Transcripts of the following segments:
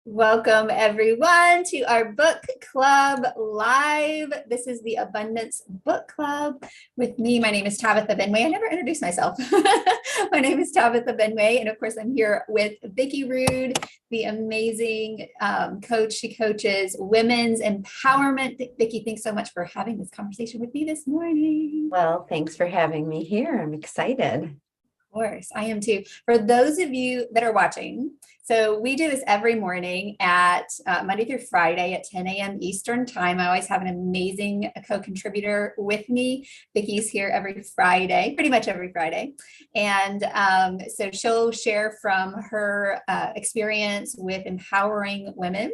Welcome, everyone, to our book club live. This is the Abundance Book Club with me. My name is Tabitha Benway. I never introduced myself. My name is Tabitha Benway, and of course, I'm here with Vicki Rude, the amazing coach. She coaches women's empowerment. Vicki, thanks so much for having this conversation with me this morning. Well, thanks for having me here. I'm excited. Course, I am too. For those of you that are watching, so we do this every morning at Monday through Friday at 10 a.m. Eastern time. I always have an amazing co-contributor with me. Vicki's here every Friday, pretty much every Friday. And so she'll share from her experience with empowering women.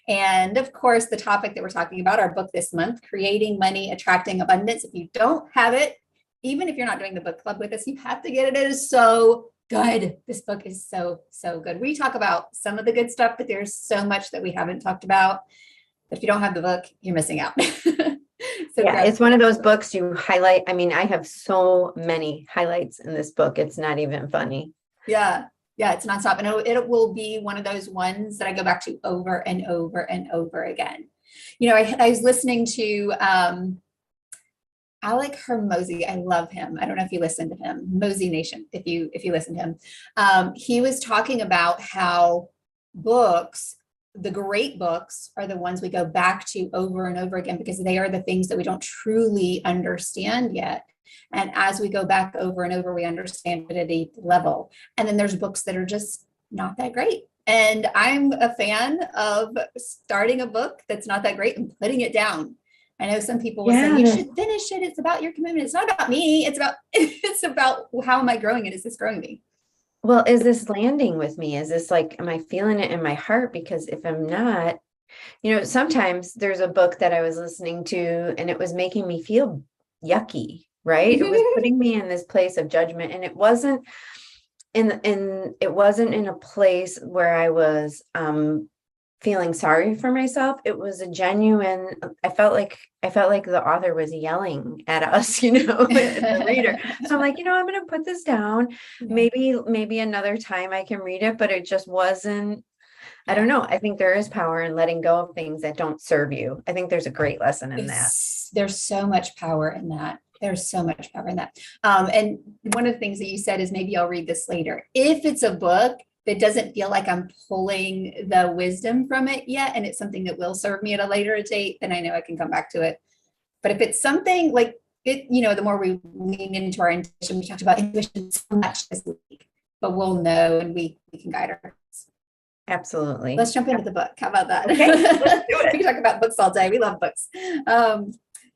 And of course, the topic that we're talking about, our book this month, Creating Money, Attracting Abundance. If you don't have it, even if you're not doing the book club with us, you have to get it. It is so good. This book is so good. We talk about some of the good stuff, but there's so much that we haven't talked about. If you don't have the book, you're missing out. It's one of those books you highlight. I mean, I have so many highlights in this book. It's not even funny. Yeah, it's nonstop. And it will be one of those ones that I go back to over and over and over again. You know, I was listening to Alec Hormozi. I love him. I don't know if you listen to him, Mosey Nation, if you listen to him. He was talking about how books, the great books, are the ones we go back to over and over again because they are the things that we don't truly understand yet. And as we go back over and over, we understand it at a deep level. And then there's books that are just not that great. And I'm a fan of starting a book that's not that great and putting it down. I know some people will say you should finish it. It's about your commitment. It's not about me. It's about how am I growing it? Is this growing me? Well, is this landing with me? Is this like, am I feeling it in my heart? Because if I'm not, sometimes there's a book that I was listening to and it was making me feel yucky, right? It was putting me in this place of judgment, and it wasn't in a place where I was feeling sorry for myself. It was a genuine, I felt like the author was yelling at us, the reader. So I'm like, I'm going to put this down. Yeah. Maybe another time I can read it, but it just wasn't, I don't know. I think there is power in letting go of things that don't serve you. I think there's a great lesson in that. There's so much power in that. There's so much power in that. And one of the things that you said is maybe I'll read this later. If it's a book that doesn't feel like I'm pulling the wisdom from it yet, and it's something that will serve me at a later date, then I know I can come back to it. But if it's something like it, the more we lean into our intuition, we talked about intuition so much this week, but we'll know and we can guide ourselves. Absolutely. Let's jump into the book. How about that? Okay, let's do it. We can talk about books all day. We love books.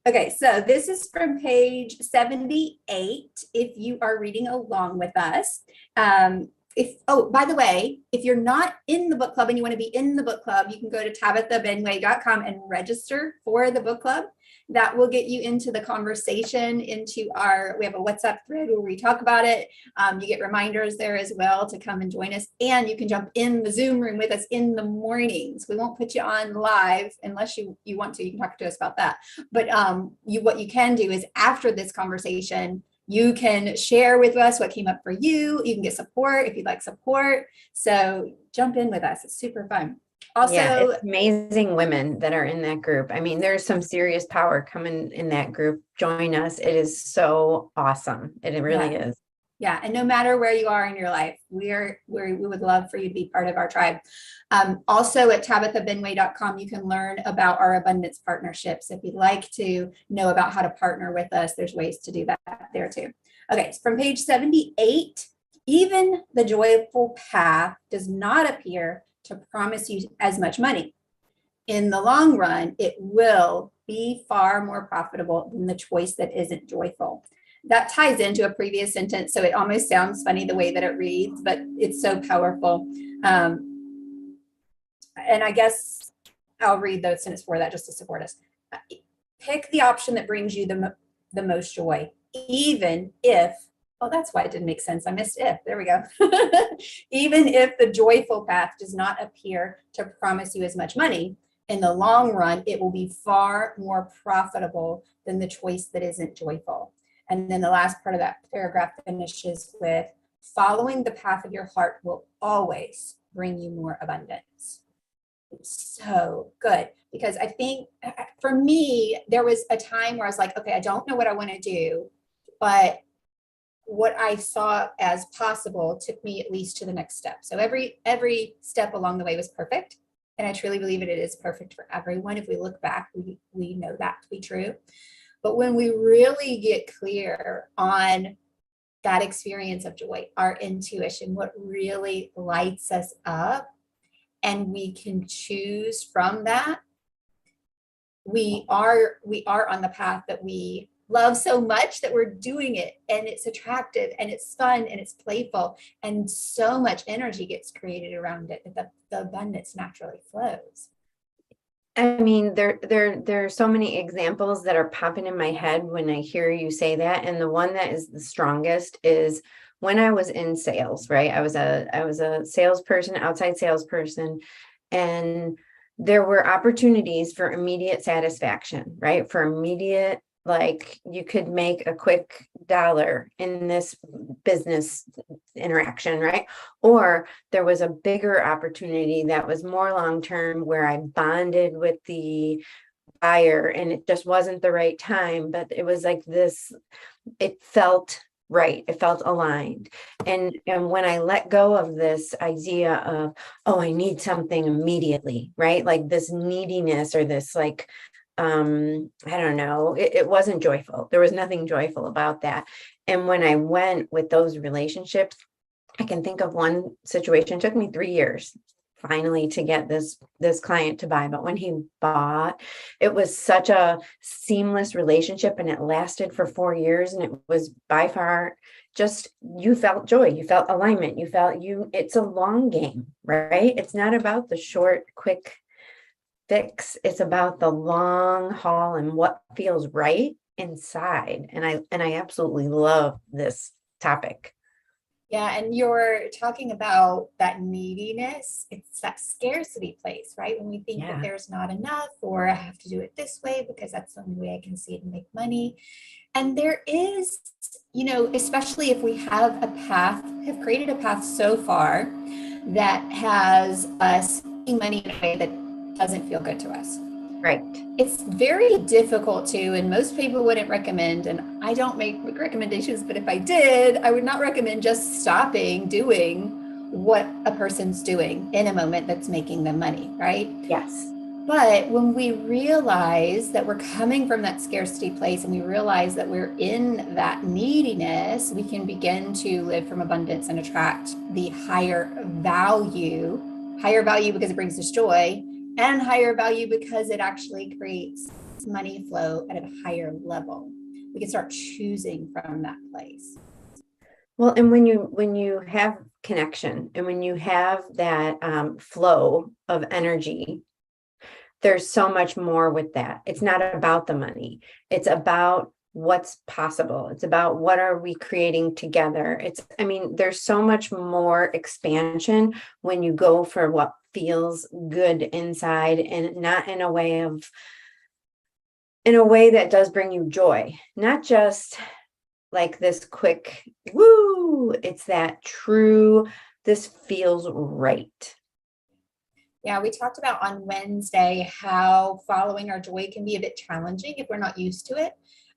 Okay, so this is from page 78. If you are reading along with us, by the way, if you're not in the book club and you want to be in the book club, you can go to tabithabenway.com and register for the book club. That will get you into the conversation, we have a WhatsApp thread where we talk about it. You get reminders there as well to come and join us. And you can jump in the Zoom room with us in the mornings. We won't put you on live unless you want to. You can talk to us about that. But what you can do is after this conversation, you can share with us what came up for you. You can get support if you'd like support. So jump in with us. It's super fun. Also, it's amazing women that are in that group. I mean, there's some serious power coming in that group. Join us. It is so awesome. It really is. Yeah. And no matter where you are in your life, we would love for you to be part of our tribe. Also at tabithabenway.com, you can learn about our abundance partnerships. If you'd like to know about how to partner with us, there's ways to do that there too. Okay. So from page 78, even the joyful path does not appear to promise you as much money. In the long run, it will be far more profitable than the choice that isn't joyful. That ties into a previous sentence, so it almost sounds funny the way that it reads, but it's so powerful. And I guess I'll read the sentence for that just to support us. Pick the option that brings you the most joy, even if, that's why it didn't make sense. I missed if. There we go. Even if the joyful path does not appear to promise you as much money, in the long run, it will be far more profitable than the choice that isn't joyful. And then the last part of that paragraph finishes with, following the path of your heart will always bring you more abundance. so good, because I think for me, there was a time where I was like, okay, I don't know what I want to do, but what I saw as possible took me at least to the next step. So every step along the way was perfect. And I truly believe it is perfect for everyone. If we look back, we know that to be true. But when we really get clear on that experience of joy, our intuition, what really lights us up, and we can choose from that, we are on the path that we love so much that we're doing it, and it's attractive and it's fun and it's playful, and so much energy gets created around it that the abundance naturally flows. I mean, there are so many examples that are popping in my head when I hear you say that. And the one that is the strongest is when I was in sales, right? I was a salesperson, outside salesperson, and there were opportunities for immediate satisfaction, right? For immediate, like you could make a quick dollar in this business interaction, right? Or there was a bigger opportunity that was more long-term where I bonded with the buyer and it just wasn't the right time, but it was like this, it felt right. It felt aligned. And when I let go of this idea of, oh, I need something immediately, right? Like this neediness or this like, I don't know, it wasn't joyful. There was nothing joyful about that. And when I went with those relationships, I can think of one situation, it took me 3 years finally to get this client to buy. But when he bought, it was such a seamless relationship and it lasted for 4 years. And it was by far just, you felt joy, you felt alignment, it's a long game, right? It's not about the short, quick fix. It's about the long haul and what feels right inside. And I absolutely love this topic. Yeah, and you're talking about that neediness. It's that scarcity place, right? When we think that Yeah. there's not enough, or I have to do it this way because that's the only way I can see it and make money. And there is, especially if we have have created a path so far that has us making money in a way that doesn't feel good to us. Right. It's very difficult to, and most people wouldn't recommend, and I don't make recommendations, but if I did, I would not recommend just stopping doing what a person's doing in a moment that's making them money, right? Yes. But when we realize that we're coming from that scarcity place and we realize that we're in that neediness, we can begin to live from abundance and attract the higher value because it brings us joy, and higher value because it actually creates money flow at a higher level. We can start choosing from that place. Well, and when you have connection and when you have that flow of energy, there's so much more with that. It's not about the money. It's about what's possible. It's about what are we creating together. There's so much more expansion when you go for what feels good inside and not in a way that does bring you joy, not just like this quick woo. It's that true, this feels right. Yeah, we talked about on Wednesday how following our joy can be a bit challenging if we're not used to it.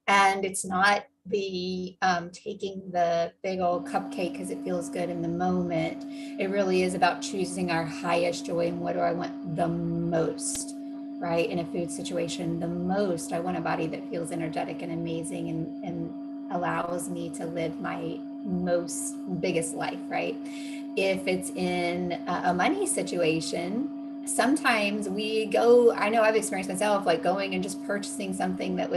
And it's not the taking the big old cupcake because it feels good in the moment. It really is about choosing our highest joy and what do I want the most, right? In a food situation, the most, I want a body that feels energetic and amazing and allows me to live my most biggest life, right? If it's in a money situation, sometimes I know I've experienced myself like going and just purchasing something that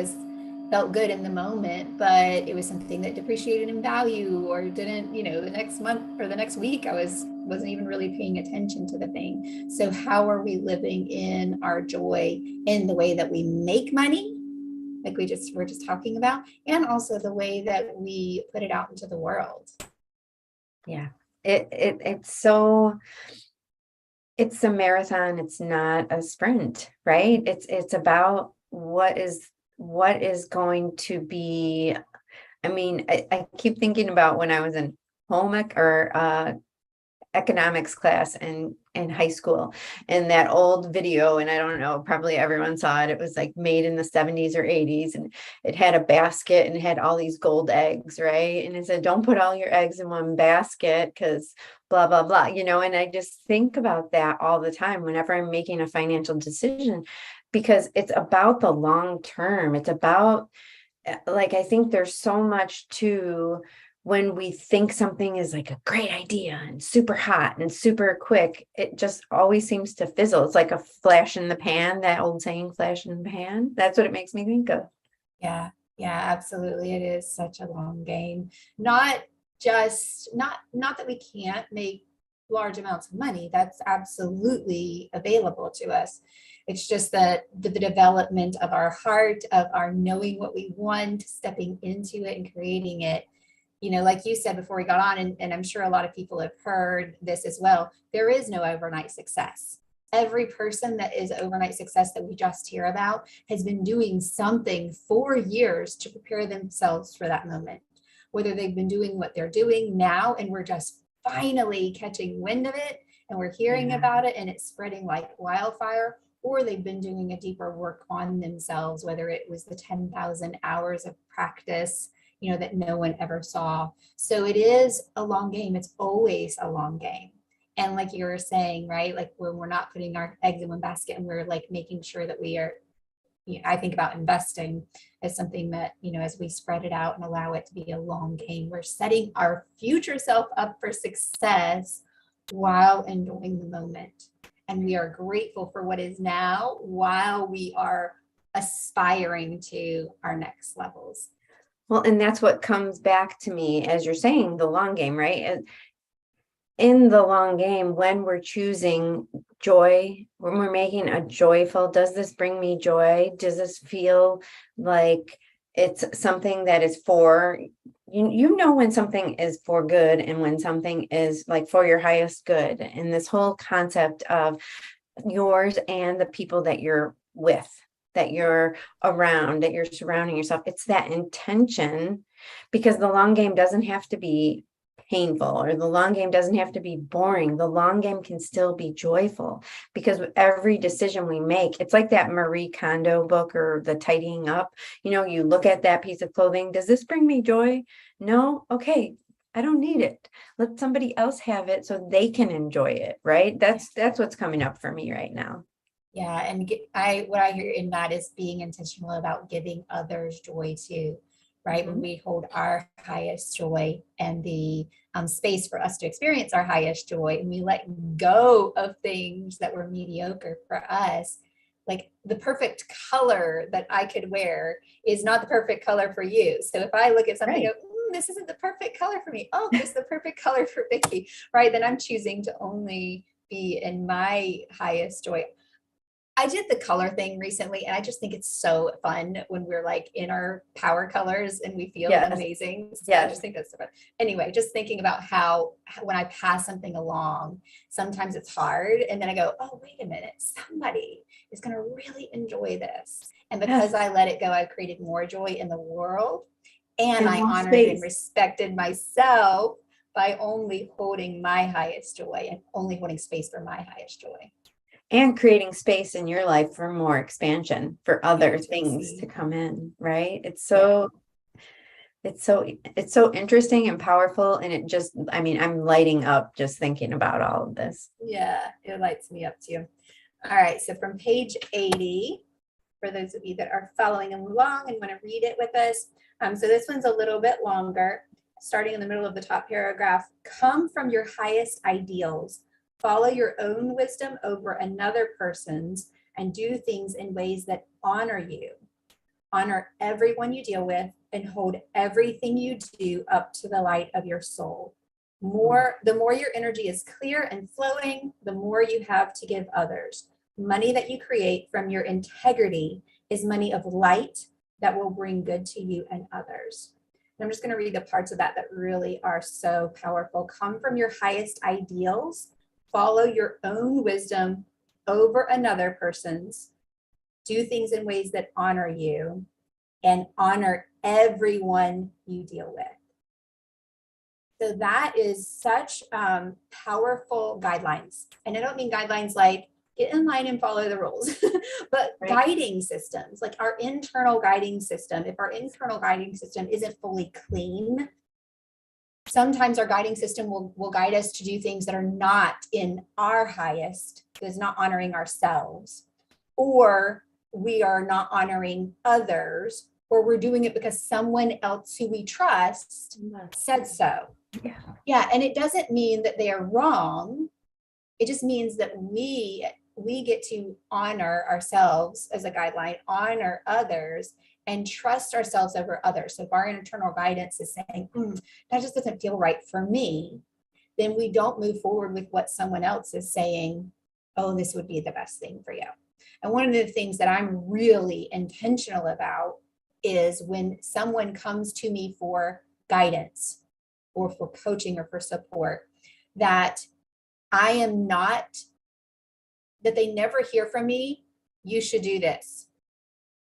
felt good in the moment, but it was something that depreciated in value or didn't, the next month or the next week, I wasn't even really paying attention to the thing. So how are we living in our joy in the way that we make money? Like we're just talking about, and also the way that we put it out into the world. Yeah. It's a marathon. It's not a sprint, right? It's about what is going to be. I keep thinking about when I was in home ec or economics class in high school, and that old video, and I don't know, probably everyone saw it. It was like made in the 70s or 80s, and it had a basket and it had all these gold eggs, right? And it said, don't put all your eggs in one basket because blah, blah, blah, and I just think about that all the time whenever I'm making a financial decision, because it's about the long term. It's about, like, I think there's so much to when we think something is like a great idea and super hot and super quick, it just always seems to fizzle. It's like a flash in the pan, that old saying, flash in the pan. That's what it makes me think of. Yeah, yeah, absolutely. It is such a long game. Not just not that we can't make large amounts of money. That's absolutely available to us. It's just that the development of our heart, of our knowing what we want, stepping into it and creating it. Like you said before we got on, and I'm sure a lot of people have heard this as well, there is no overnight success. Every person that is overnight success that we just hear about has been doing something for years to prepare themselves for that moment. Whether they've been doing what they're doing now and we're just finally catching wind of it and we're hearing Yeah. about it and it's spreading like wildfire, or they've been doing a deeper work on themselves, whether it was the 10,000 hours of practice, that no one ever saw. So it is a long game. It's always a long game. And like you were saying, right, like when we're not putting our eggs in one basket and we're like making sure that we are, I think about investing as something that, as we spread it out and allow it to be a long game, we're setting our future self up for success while enjoying the moment. And we are grateful for what is now while we are aspiring to our next levels. Well, and that's what comes back to me as you're saying, the long game, right? And in the long game, when we're choosing joy, when we're making a joyful, does this bring me joy? Does this feel like it's something that is for when something is for good and when something is like for your highest good, and this whole concept of yours and the people that you're with, that you're around, that you're surrounding yourself. It's that intention, because the long game doesn't have to be painful, or the long game doesn't have to be boring. The long game can still be joyful, because with every decision we make, it's like that Marie Kondo book or the tidying up. You look at that piece of clothing. Does this bring me joy? No? Okay. I don't need it. Let somebody else have it so they can enjoy it, right? That's what's coming up for me right now. Yeah, and what I hear in that is being intentional about giving others joy too, right? When we hold our highest joy and the space for us to experience our highest joy, and we let go of things that were mediocre for us, like the perfect color that I could wear is not the perfect color for you. So if I look at something, Right. go, this isn't the perfect color for me. Oh, this is the perfect color for Vicky, right? Then I'm choosing to only be in my highest joy. I did the color thing recently, and I just think it's so fun when we're like in our power colors and we feel Yes. amazing. So I Yes. just think that's so fun. Anyway, just thinking about how when I pass something along, sometimes it's hard. And then I go, oh, wait a minute, somebody is going to really enjoy this. And because Yes. I let it go, I created more joy in the world. And And I more honored and space. respected myself by only holding my highest joy and only holding space for my highest joy. And creating space in your life for more expansion, for other Yeah, things Tracy. to come in, right? It's Yeah. so interesting and powerful. And I'm lighting up just thinking about all of this. Yeah, it lights me up too. All right, so from page 80, for those of you that are following along and want to read it with us. So this one's a little bit longer, starting in the middle of the top paragraph. Come from your highest ideals, follow your own wisdom over another person's, and do things in ways that honor you. Honor everyone you deal with and hold everything you do up to the light of your soul. The more your energy is clear and flowing, the more you have to give others. Money that you create from your integrity is money of light that will bring good to you and others. And I'm just going to read the parts of that that really are so powerful. Come from your highest ideals, follow your own wisdom over another person's, do things in ways that honor you, and honor everyone you deal with. So that is such powerful guidelines. And I don't mean guidelines like get in line and follow the rules, but Right. guiding systems, like our internal guiding system. If our internal guiding system isn't fully clean, sometimes our guiding system will guide us to do things that are not in our highest, is not honoring ourselves, or we are not honoring others, or we're doing it because someone else who we trust said so. Yeah. Yeah, and it doesn't mean that they are wrong. It just means that we get to honor ourselves as a guideline, honor others, and trust ourselves over others. So if our internal guidance is saying, that just doesn't feel right for me, then we don't move forward with what someone else is saying, oh, this would be the best thing for you. And one of the things that I'm really intentional about is when someone comes to me for guidance or for coaching or for support, that I am not, that they never hear from me, you should do this.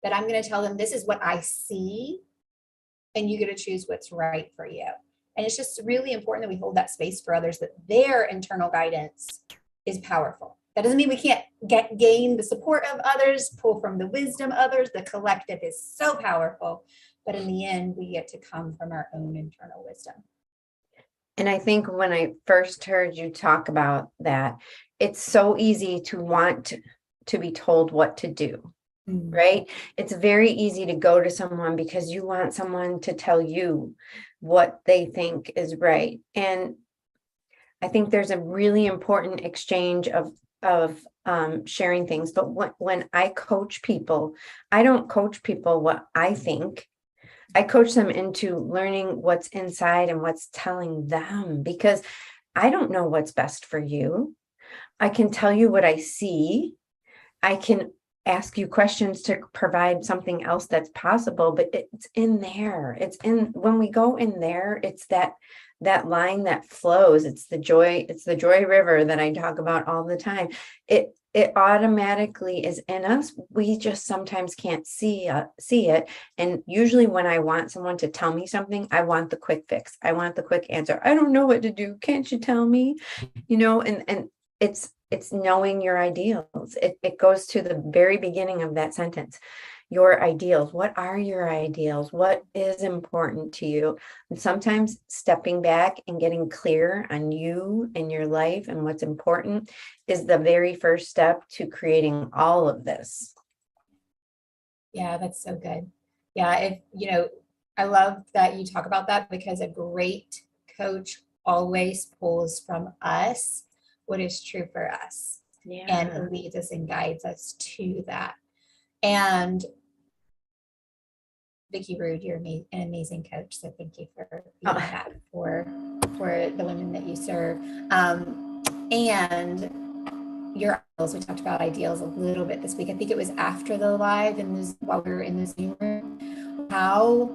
That I'm going to tell them, this is what I see, and you get to choose what's right for you. And it's just really important that we hold that space for others, that their internal guidance is powerful. That doesn't mean we can't gain the support of others, pull from the wisdom of others. The collective is so powerful. But in the end, we get to come from our own internal wisdom. And I think when I first heard you talk about that, it's so easy to want to be told what to do, right? It's very easy to go to someone because you want someone to tell you what they think is right. And I think there's a really important exchange of sharing things. But when I coach people, I don't coach people what I think. I coach them into learning what's inside and what's telling them, because I don't know what's best for you. I can tell you what I see. I can ask you questions to provide something else that's possible, but it's in there. It's in, when we go in there, it's that line that flows. It's the joy river that I talk about all the time. It automatically is in us. We just sometimes can't see it. And usually when I want someone to tell me something, I want the quick fix. I want the quick answer. I don't know what to do. Can't you tell me? And it's knowing your ideals. It goes to the very beginning of that sentence. Your ideals. What are your ideals? What is important to you? And sometimes stepping back and getting clear on you and your life and what's important is the very first step to creating all of this. Yeah, that's so good. Yeah, I love that you talk about that, because a great coach always pulls from us what is true for us. Yeah. And leads us and guides us to that. And Vicki Rude, you're an amazing coach. So thank you for being that for the women that you serve. And your ideals, we talked about ideals a little bit this week. I think it was after the live and while we were in the Zoom room, how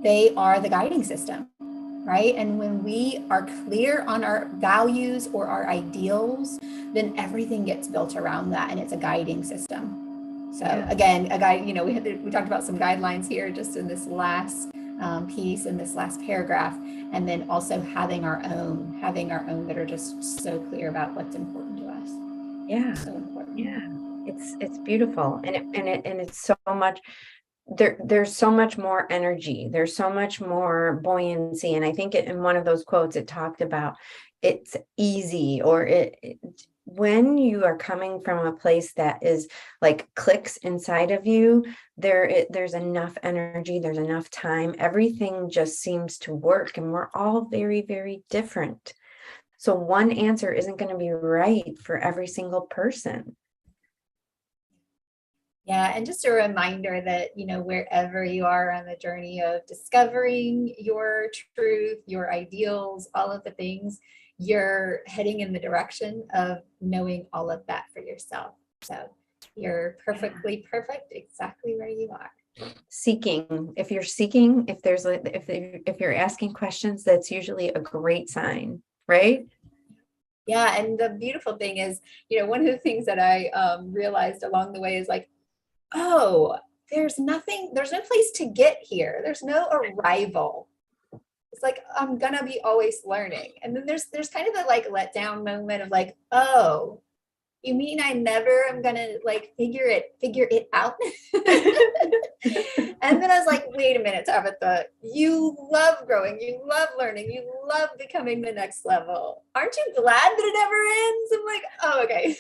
they are the guiding system, right? And when we are clear on our values or our ideals, then everything gets built around that, and it's a guiding system. So again, we talked about some guidelines here just in this last piece, in this last paragraph, and then also having our own that are just so clear about what's important to us. Yeah. So important. Yeah. It's beautiful. And it's so much, there's so much more energy. There's so much more buoyancy. And I think in one of those quotes, it talked about it's easy, or when you are coming from a place that is like clicks inside of you, there's enough energy, there's enough time, everything just seems to work, and we're all very, very different. So one answer isn't going to be right for every single person. Yeah, and just a reminder that, wherever you are on the journey of discovering your truth, your ideals, all of the things, you're heading in the direction of knowing all of that for yourself. So you're perfectly perfect exactly where you are. Seeking, if you're asking questions, that's usually a great sign, right? Yeah, and the beautiful thing is, one of the things that I realized along the way is like, oh, there's no place to get here. There's no arrival. it's like, I'm gonna be always learning. And then there's kind of a like letdown moment of like, oh, you mean I never am gonna like figure it out? And then I was like, wait a minute, Tabitha, you love growing, you love learning, you love becoming the next level. Aren't you glad that it never ends? I'm like, oh, okay.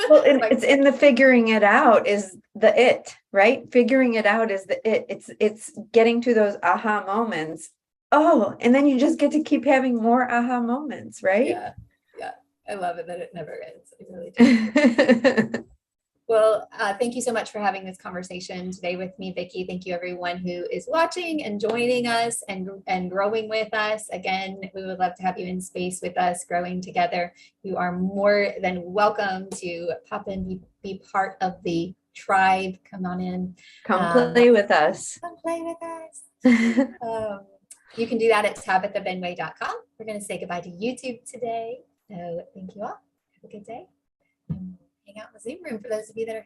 Well, and Like, it's in the figuring it out is the it, right? Figuring it out is the it. It's getting to those aha moments. Oh, and then you just get to keep having more aha moments, right? yeah, yeah. I love it that it never ends. I really do. Well, thank you so much for having this conversation today with me, Vicki. Thank you, everyone who is watching and joining us and growing with us. Again, we would love to have you in space with us, growing together. You are more than welcome to pop in, be part of the tribe. Come on in. Come play with us. Come play with us. You can do that at tabithabinway.com. We're going to say goodbye to YouTube today. So thank you all. Have a good day. Hang out in the Zoom room for those of you that are